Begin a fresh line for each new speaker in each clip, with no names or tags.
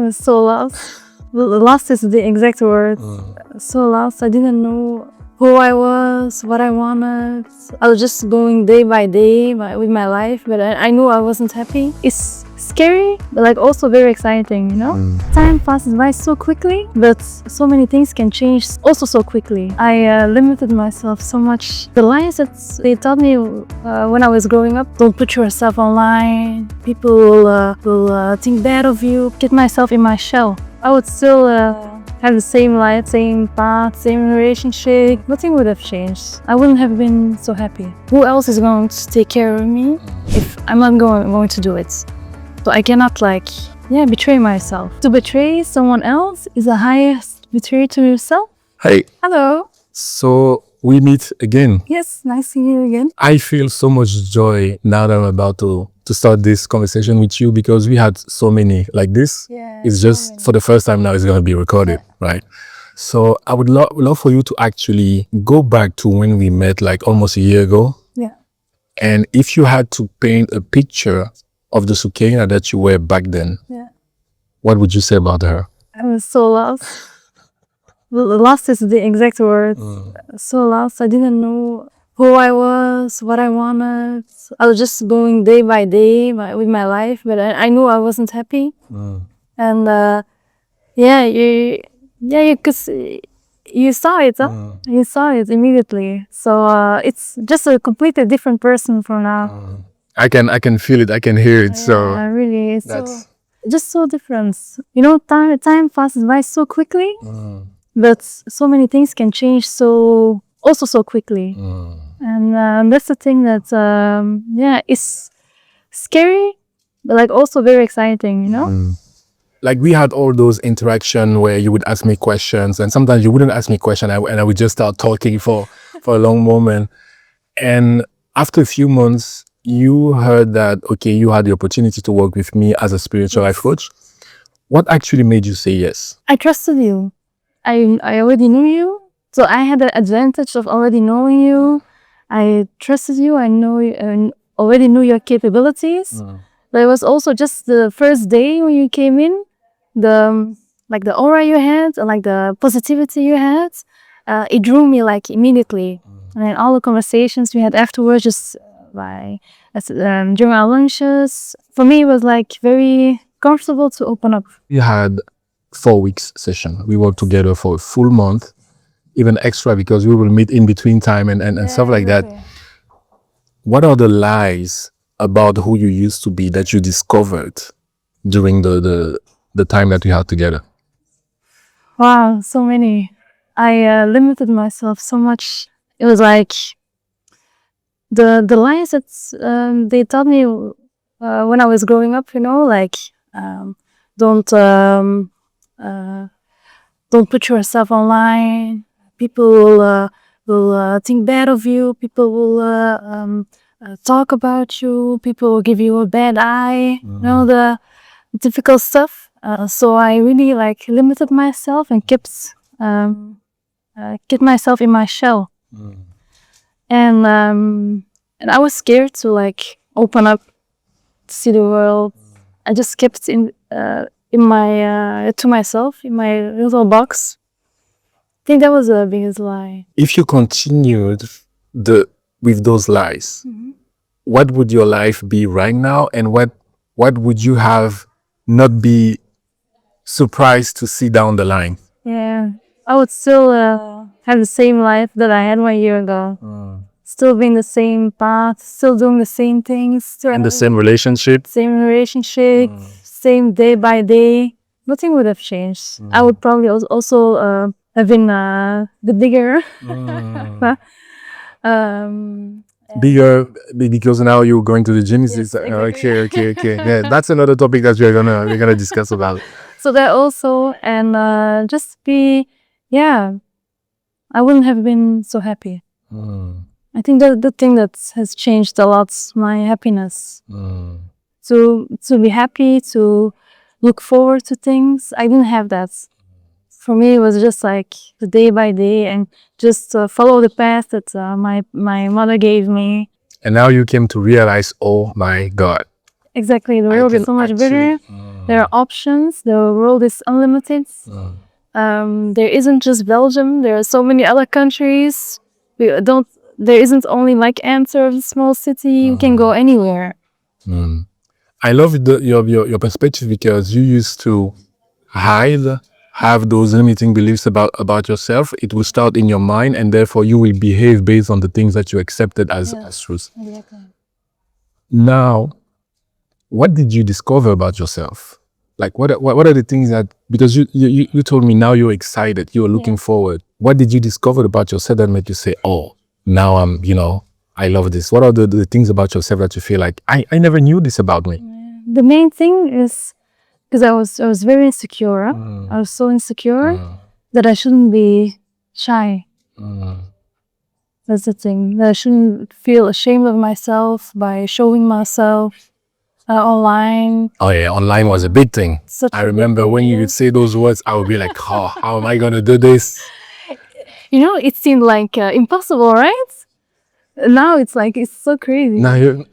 was so lost. Lost is the exact word. So lost. I didn't know who I was, what I wanted. I was just going day by day with my life, but I knew I wasn't happy. It's scary, but like also very exciting, you know? Time passes by so quickly, but so many things can change also so quickly. I limited myself so much. The lines that they taught me when I was growing up, don't put yourself online. People will think bad of you. Get myself in my shell. I would still have the same life, same path, same relationship. Nothing would have changed. I wouldn't have been so happy. Who else is going to take care of me if I'm not going to do it? So I cannot betray myself. To betray someone else is the highest betrayal to yourself.
Hey.
Hello.
So we meet again.
Yes, nice seeing you again.
I feel so much joy now that I'm about to start this conversation with you because we had so many like this.
Yeah,
it's just for the first time now it's going to be recorded, right? So I would love for you to actually go back to when we met like almost a year ago.
Yeah.
And if you had to paint a picture of the Sukaina that you were back then, what would you say about her?
I was so lost. Lost is the exact word. So lost. I didn't know who I was, what I wanted. I was just going day by day with my life, but I knew I wasn't happy. And you could see, you saw it, huh? You saw it immediately. So it's just a completely different person from now.
I can feel it. I can hear it. So
really, it's just so different. You know, time passes by so quickly, but so many things can change so quickly. And that's the thing that is scary, but like also very exciting. You know.
Like we had all those interactions where you would ask me questions, and sometimes you wouldn't ask me questions, and I would just start talking for a long moment. And after a few months, you heard that, okay, you had the opportunity to work with me as a spiritual life coach. What actually made you say yes?
I trusted you. I already knew you. So I had the advantage of already knowing you. I trusted you. I know you and already knew your capabilities. But it was also just the first day when you came in, the aura you had and like the positivity you had, it drew me like immediately. And then all the conversations we had afterwards, just during our lunches, for me it was like very comfortable to open up.
We had 4 weeks session. We worked together for a full month, even extra because we will meet in between time and stuff like that. What are the lies about who you used to be that you discovered during the time that we had together?
Wow, so many. I limited myself so much. It was like the lies that they taught me when I was growing up, you know, like don't put yourself online. People will think bad of you. People will talk about you. People will give you a bad eye. You know, the difficult stuff. So I really limited myself and kept myself in my shell. And I was scared to open up, to see the world. I just kept in my to myself in my little box. I think that was the biggest lie.
If you continued with those lies, what would your life be right now, and what would you have not be surprised to see down the line?
Yeah, I would still have the same life that I had 1 year ago. Still being the same path, still doing the same things.
In the same relationship?
Same relationship, same day by day. Nothing would have changed. I would probably also have been the bigger.
Bigger because now you're going to the gym. Yes, exactly. Okay. Yeah, that's another topic that we're gonna discuss about.
So that also, and just be, I wouldn't have been so happy. I think that the thing that has changed a lot is my happiness. To be happy, to look forward to things. I didn't have that. For me, it was just like the day by day and just follow the path that my mother gave me.
And now you came to realize, oh my God.
Exactly, the world is so much better. There are options. The world is unlimited. There isn't just Belgium. There are so many other countries. There isn't only like Antwerp, a small city. You can go anywhere.
I love your perspective, because you used to have those limiting beliefs about yourself. It will start in your mind, and therefore you will behave based on the things that you accepted as truth.
Exactly.
Now, what did you discover about yourself? Like, what are the things that, because you told me now you're excited, you're looking forward. What did you discover about yourself that made you say, oh, now I love this? What are the things about yourself that you feel like, I never knew this about me?
The main thing is because I was very insecure. I was so insecure that I shouldn't be shy. That's the thing. That I shouldn't feel ashamed of myself by showing myself online.
Oh yeah, online was a big thing. I
a
remember
big
when
thing,
you would say those words, I would be like, oh, how am I gonna do this?
It seemed like impossible, right? Now it's like, it's so crazy.
Now,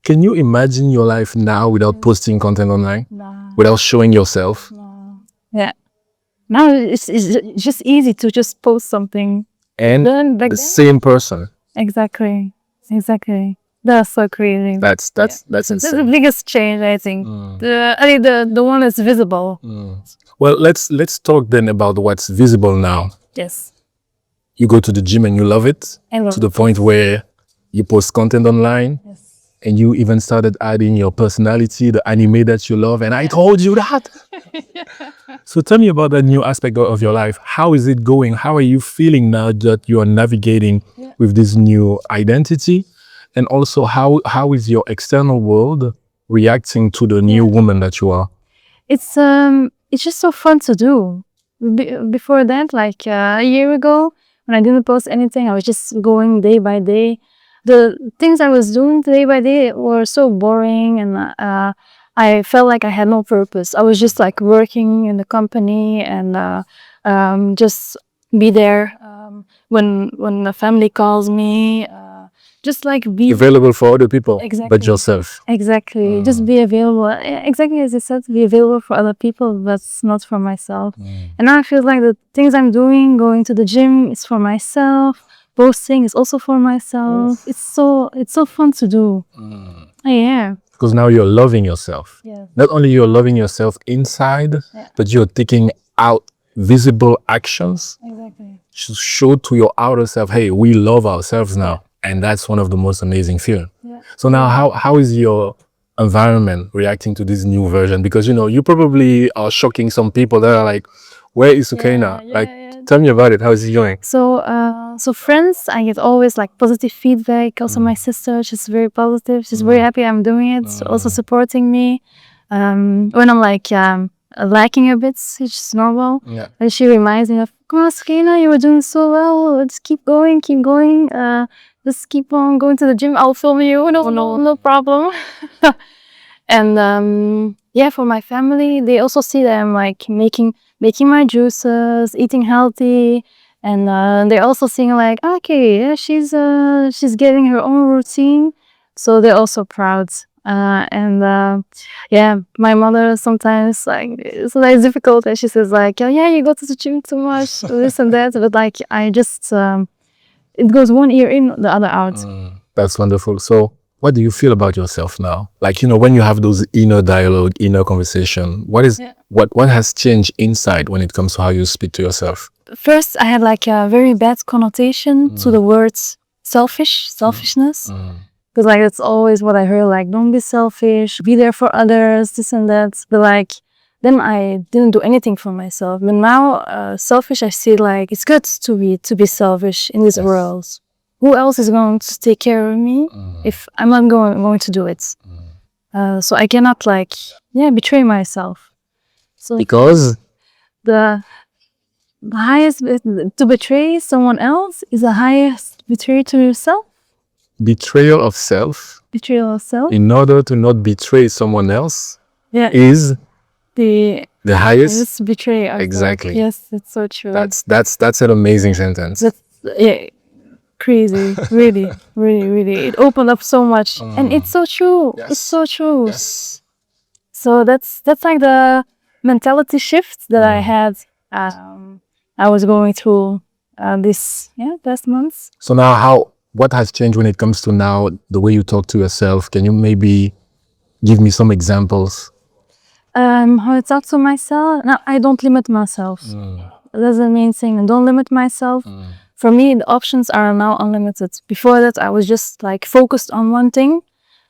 can you imagine your life now without posting content online?
Nah.
Without showing yourself?
Yeah. Now it's just easy to just post something.
And
Then back
the
then,
same person.
exactly. That's so crazy.
That's
That's the
insane.
biggest change, I think. The one that's visible.
Well, let's talk then about what's visible now.
Yes.
You go to the gym and you love it,
I love
to the point where you post content online.
Yes.
And you even started adding your personality, the anime that you love, and I told you that. So tell me about that new aspect of your life. How is it going? How are you feeling now that you are navigating with this new identity? And also, how is your external world reacting to the new woman that you are?
It's just so fun to do. Before that, like a year ago, when I didn't post anything, I was just going day by day. The things I was doing day by day were so boring, and I felt like I had no purpose. I was just like working in the company and just be there when the family calls me. Just like be
Available for other people,
Exactly.
but yourself.
Exactly. Just be available. Exactly as you said, be available for other people, but not for myself. And now I feel like the things I'm doing, going to the gym, is for myself. Posting is also for myself. It's so fun to do. Yeah.
Because now you're loving yourself.
Yeah.
Not only you're loving yourself inside, but you're taking out visible actions
Exactly.
to show to your outer self, hey, we love ourselves now. And that's one of the most amazing feelings. So now how is your environment reacting to this new version? Because you probably are shocking some people that are like, where is Sukaina? Tell me about it. How is it going?
So friends, I get always like positive feedback. Also my sister, she's very positive. She's very happy I'm doing it. Also supporting me. When I'm like lacking a bit, it's just normal. And she reminds me of, come on, Sukaina, you were doing so well. Just keep going. Just keep on going to the gym. I'll film you. No problem. And for my family, they also see that I'm like making my juices, eating healthy, and they're also seeing like, okay, yeah, she's getting her own routine, so they're also proud. My mother sometimes like it's difficult, and she says like, oh, yeah, you go to the gym too much, this and that, but like I just it goes one ear in, the other out.
That's wonderful. So what do you feel about yourself now? Like, when you have those inner dialogue, inner conversation, what has changed inside when it comes to how you speak to yourself?
First, I had like a very bad connotation to the words selfishness. Because like it's always what I heard, like, don't be selfish, be there for others, this and that. But like, then I didn't do anything for myself. But now, selfish, I see like it's good to be selfish in this world. Who else is going to take care of me if I'm not going to do it? So I cannot like betray myself. So
Because
the highest to betray someone else is the highest betrayal to yourself.
betrayal of self,
Betrayal of self.
in order to not betray someone else, is
the
highest
betrayal.
Exactly.
Yes, it's so true.
That's an amazing sentence.
That's crazy. Really, really, really. It opened up so much, and it's so true.
Yes.
It's so true.
Yes.
So that's like the mentality shift that I had. I was going through this past months.
So now, what has changed when it comes to now the way you talk to yourself? Can you maybe give me some examples?
How I talk to myself. Now I don't limit myself. That's the main thing. I don't limit myself. For me, the options are now unlimited. Before that, I was just like focused on one thing,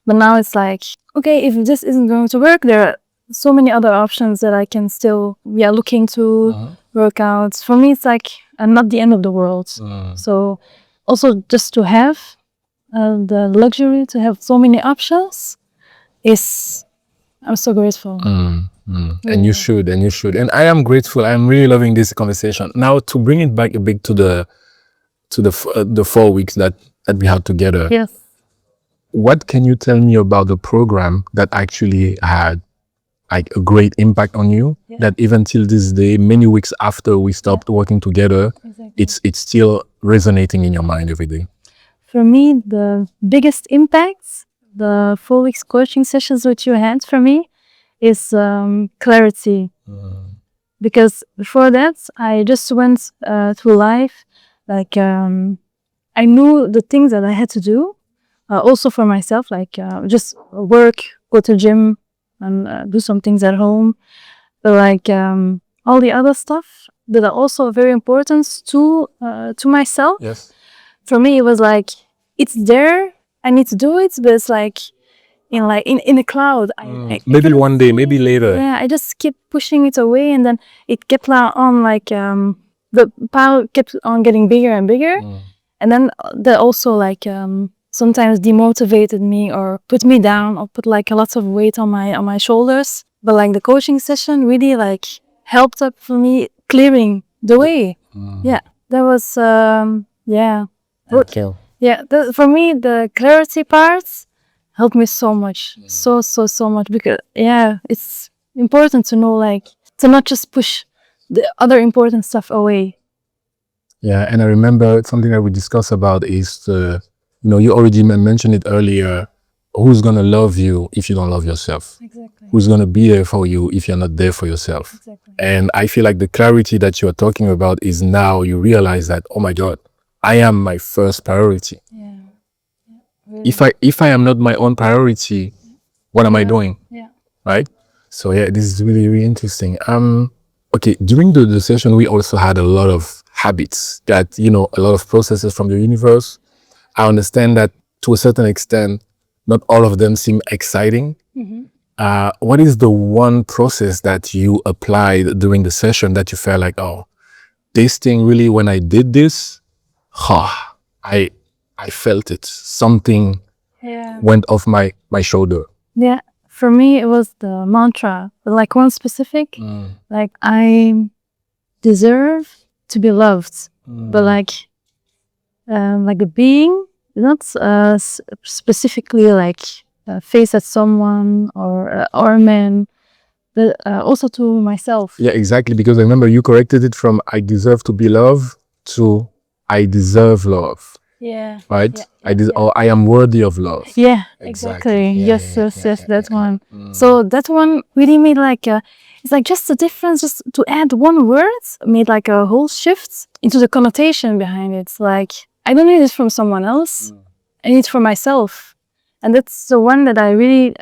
but now it's like, okay, if this isn't going to work, there are so many other options that I can still look into, work out. For me, it's like not the end of the world. So also just to have the luxury to have so many options is, I'm so grateful.
And you should, and I am grateful. I'm really loving this conversation. Now, to bring it back a bit to the 4 weeks that we had together.
Yes.
What can you tell me about the program that actually had like a great impact on you? That even till this day, many weeks after we stopped working together, it's still resonating in your mind every day.
For me, the biggest impacts, the 4 weeks coaching sessions which you had for me, is clarity. Because before that, I just went through life like I knew the things that I had to do, also for myself, like just work, go to gym, and do some things at home. But like all the other stuff that are also very important to myself.
Yes.
For me, it was like, it's there, I need to do it, but it's like in a cloud.
Maybe one day, maybe later.
Yeah, I just kept pushing it away, and then it kept on like the pile kept on getting bigger and bigger, and then that also like sometimes demotivated me or put me down or put like a lot of weight on my shoulders. But like the coaching session really like helped up for me clearing the way. Yeah, that was
Okay.
yeah, for me the clarity parts helped me so much, so much, because it's important to know, like, to not just push the other important stuff away.
Yeah, and I remember something that we discussed about is you already mentioned it earlier. Who's gonna love you if you don't love yourself?
Exactly.
Who's gonna be there for you if you're not there for yourself?
Exactly.
And I feel like the clarity that you're talking about is now you realize that, oh my God, I am my first priority.
Yeah.
If I am not my own priority, what am I doing?
Yeah.
Right? So yeah, this is really, really interesting. Okay, during the session, we also had a lot of habits that, a lot of processes from the universe. I understand that to a certain extent, not all of them seem exciting. What is the one process that you applied during the session that you felt like, oh, this thing really, when I did this, I felt it. Something went off my shoulder.
Yeah. For me, it was the mantra, like one specific, like I deserve to be loved, but like a being, not specifically like face at someone or a man, but also to myself.
Yeah, exactly. Because I remember you corrected it from I deserve to be loved to I deserve love.
Yeah.
Right? Or I am worthy of love.
Yeah, exactly. Yes, that one. So that one really made like it's like just a difference, just to add one word made like a whole shift into the connotation behind it. Like, I don't need it from someone else, I need it for myself. And that's the one that I really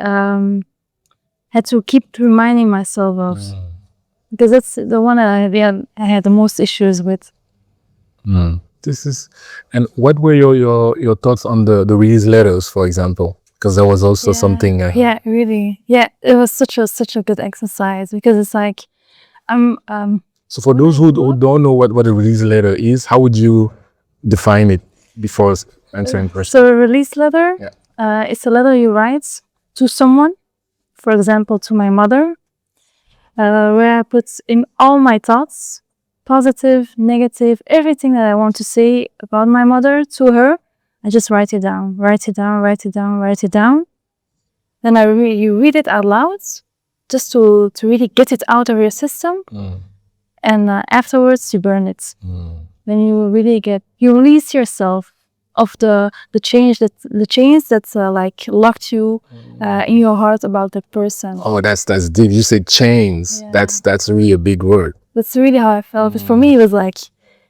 had to keep reminding myself of, because that's the one that I had the most issues with.
And what were your thoughts on the release letters, for example? Because there was also something.
Yeah, really. Yeah, it was such a good exercise, because it's like
So for those who don't know what a release letter is, how would you define it before answering questions?
So a release letter, it's a letter you write to someone, for example, to my mother, where I put in all my thoughts, positive, negative, everything that I want to say about my mother to her. I just write it down. Then you read it out loud, just to really get it out of your system. And afterwards you burn it. Then you release yourself of the chains that like locked you in your heart about that person.
Oh, that's deep. You said chains.
Yeah.
That's really a big word.
That's really how I felt. But for me, it was like,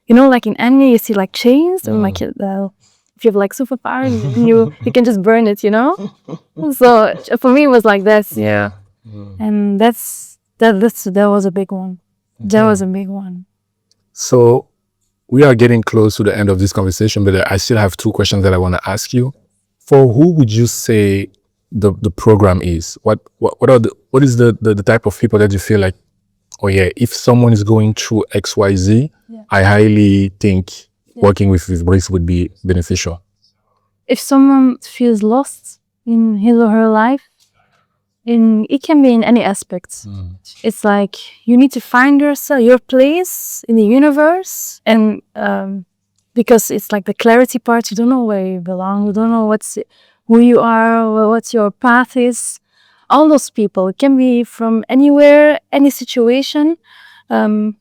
you know, like in anime, you see like chains, and like if you have like superpower, you can just burn it, you know. So for me, it was like this, yeah. And that was a big one. That was a big one.
So we are getting close to the end of this conversation, but I still have 2 questions that I want to ask you. For who would you say the program is? What is the type of people that you feel like, oh yeah, if someone is going through XYZ, I highly think working with Brice would be beneficial.
If someone feels lost in his or her life, it can be in any aspect. It's like you need to find yourself, your place in the universe, and because it's like the clarity part. You don't know where you belong. You don't know who you are, what your path is. All those people, it can be from anywhere, any situation.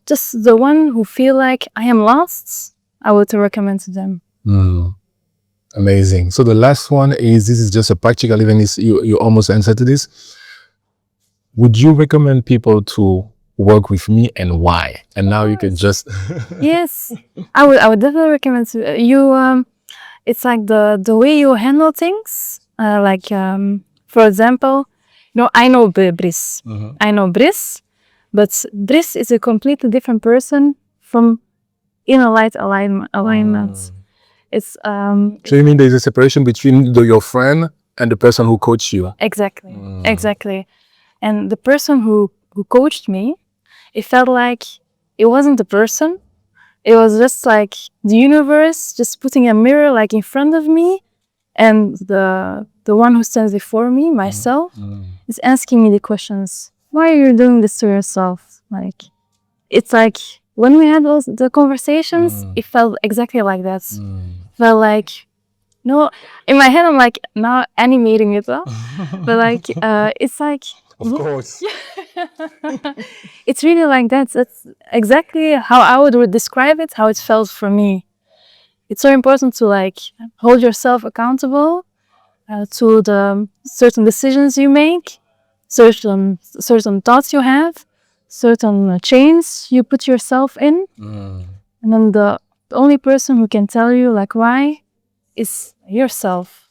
Just the one who feel like I am lost, I would recommend to them.
Amazing. So the last one is, this is just a practical, even you almost answered to this. Would you recommend people to work with me, and why? And now you can just
Yes, I would definitely recommend to you. It's like the way you handle things. For example, you know, I know Brice. I know Brice, but Brice is a completely different person from inner light alignment. It's
So you mean there's a separation between your friend and the person who coached you?
exactly. And the person who coached me, it felt like it wasn't the person. It was just like the universe just putting a mirror like in front of me, and the one who stands before me, myself, is asking me the questions. Why are you doing this to yourself? Like, it's like when we had the conversations, it felt exactly like that. Felt like, no, in my head I'm like now animating it, but like it's like,
of course.
it's really like that. That's exactly how I would describe it, how it felt for me. It's so important to like hold yourself accountable to the certain decisions you make, certain thoughts you have, certain chains you put yourself in, and then the only person who can tell you like why is yourself.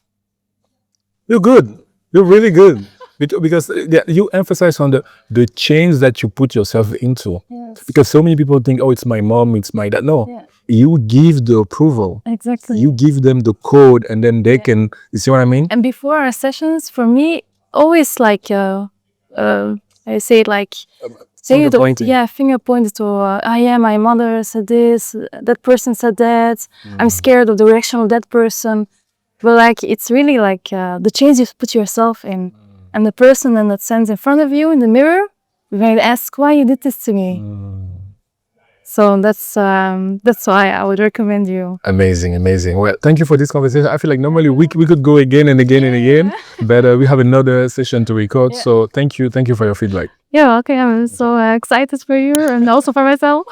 You're good. You're really good. Because you emphasize on the chains that you put yourself into.
Yes.
Because so many people think, oh, it's my mom, it's my dad. No, you give the approval.
Exactly.
You give them the code, and then they can, you see what I mean?
And before our sessions, for me, always like, I say it like,
Finger pointing.
finger pointed to, my mother said this, that person said that, I'm scared of the reaction of that person. But like, it's really like the chains you put yourself in. And the person then that stands in front of you in the mirror, you're going to ask why you did this to me. So that's why I would recommend you.
Amazing. Well, thank you for this conversation. I feel like normally we could go again and again and again, but we have another session to record. So thank you for your feedback.
Yeah, okay, I'm so excited for you and also for myself.